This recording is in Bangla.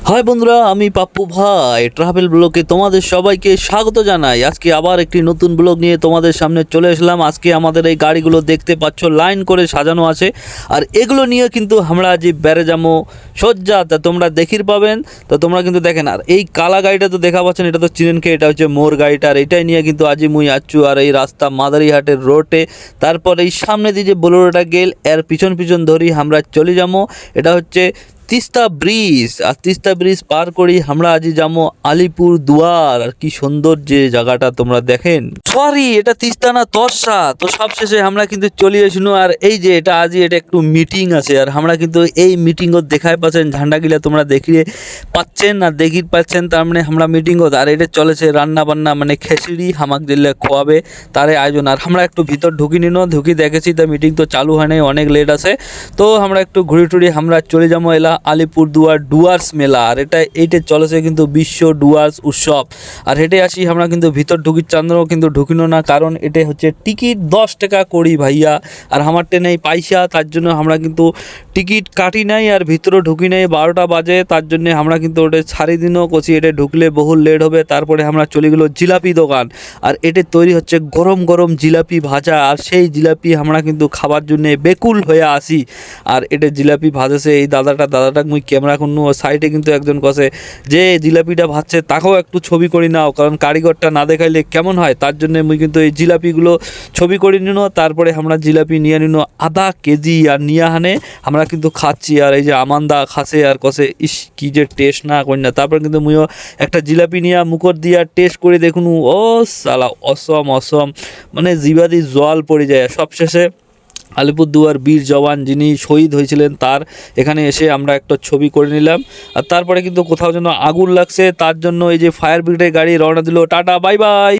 হাই বন্ধুরা, আমি পাপ্পু ভাই ট্রাভেল ব্লগে তোমাদের সবাইকে স্বাগত জানাই। আজকে আবার একটি নতুন ব্লগ নিয়ে তোমাদের সামনে চলে এসলাম। আজকে আমাদের এই গাড়িগুলো দেখতে পাচ্ছ লাইন করে সাজানো আছে, আর এগুলো নিয়ে কিন্তু আমরা আজ বেড়ে যাবো সজ্জা, তা তোমরা দেখির পাবেন। তো তোমরা কিন্তু দেখেন, আর এই কালা গাড়িটা তো দেখা পাচ্ছেন, এটা তো চিনেনকে, এটা হচ্ছে মোর গাড়িটা। আর এটাই নিয়ে কিন্তু আজি মুই আচ্ছু আর এই রাস্তা মাদারিহাটের রোডে। তারপর এই সামনে দিয়ে যে বোলেরোটা গেল, এর পিছন পিছন ধরি আমরা চলে যাবো। এটা হচ্ছে তিস্তা ব্রিজ, আর তিস্তা ব্রিজ পার করি আমরা আজ যাবো আলিপুর দুয়ার। আর কি সুন্দর যে জায়গাটা তোমরা দেখেন, সরি এটা তিস্তা না তরসা। তো সবশেষে আমরা কিন্তু চলে আসিনু। আর এই যে এটা আজ এটা একটু মিটিং আছে, আর আমরা কিন্তু এই মিটিংও দেখাই পাচ্ছেন, ঝান্ডাগুলা তোমরা দেখিয়ে পাচ্ছেন আর দেখি পাচ্ছেন। তার মানে আমরা মিটিংও, আর এটা চলেছে রান্না বান্না, মানে খিচুড়ি হামাক দিলে খোয়াবে তারে আয়োজন। আর আমরা একটু ভিতর ঢুকি ঢুকি দেখেছি, তা মিটিং তো চালু হয় নাই, অনেক লেট আছে। তো আমরা একটু ঘুরে টুরি আমরা চলে যাবো এলা আলিপুর দুয়ার ডুয়ার্স মেলা। আর এইটা চলেছে কিন্তু বিশ্ব ডুয়ার্স উৎসব। আর হেঁটে আসি আমরা কিন্তু ভিতর ঢুকি চান্দ্র কিন্তু ঢুকিনো না, কারণ এটা হচ্ছে টিকিট 10 টাকা করি ভাইয়া। আর আমার ট্রেনে পয়সা, তার জন্য আমরা কিন্তু টিকিট কাটি নাই আর ভিতরে ঢুকি নাই। 12টা বাজে, তার জন্য আমরা কিন্তু ওটা ছাড়ি দিনও করছি, এটা ঢুকলে বহু লেট হবে। তারপরে আমরা চলে গেলো জিলাপি দোকান, আর এটা তৈরি হচ্ছে গরম গরম জিলাপি ভাজা। আর সেই জিলাপি আমরা কিন্তু খাবার জন্য বেকুল হয়ে আসি। আর এটা জিলাপি ভাজেছে এই দাদাটা মুই ক্যামেরা করনু, সাইডে কিন্তু একজন কষে যে জিলাপিটা ভাজছে তাকেও একটু ছবি করি নাও, কারণ কারিগরটা না দেখাইলে কেমন হয়। তার জন্য মুই কিন্তু এই জিলাপিগুলো ছবি করে নিনো। তারপরে আমরা জিলাপি নিয়ে নিনো আধা কেজি, আর নিয়ে হানে আমরা কিন্তু খাচ্ছি। আর এই যে আমান্দা খাসে আর কষে, ইস কি যে টেস্ট না করি না। তারপরে কিন্তু মুইও একটা জিলাপি নিয়ে মুখর দিয়ে টেস্ট করে দেখুন, ও সালা অসম, মানে জিবাদি জল পড়ে যায়। সবশেষে আলিপুরদুয়ার বীর জওয়ান যিনি শহীদ হয়েছিলেন তার এখানে এসে আমরা একটা ছবি করে নিলাম। আর তারপরে কিন্তু কোথাও যেন আগুন লাগছে, তার জন্য এই যে ফায়ার ব্রিগেডের গাড়ি রওনা দিল। Tata bye bye.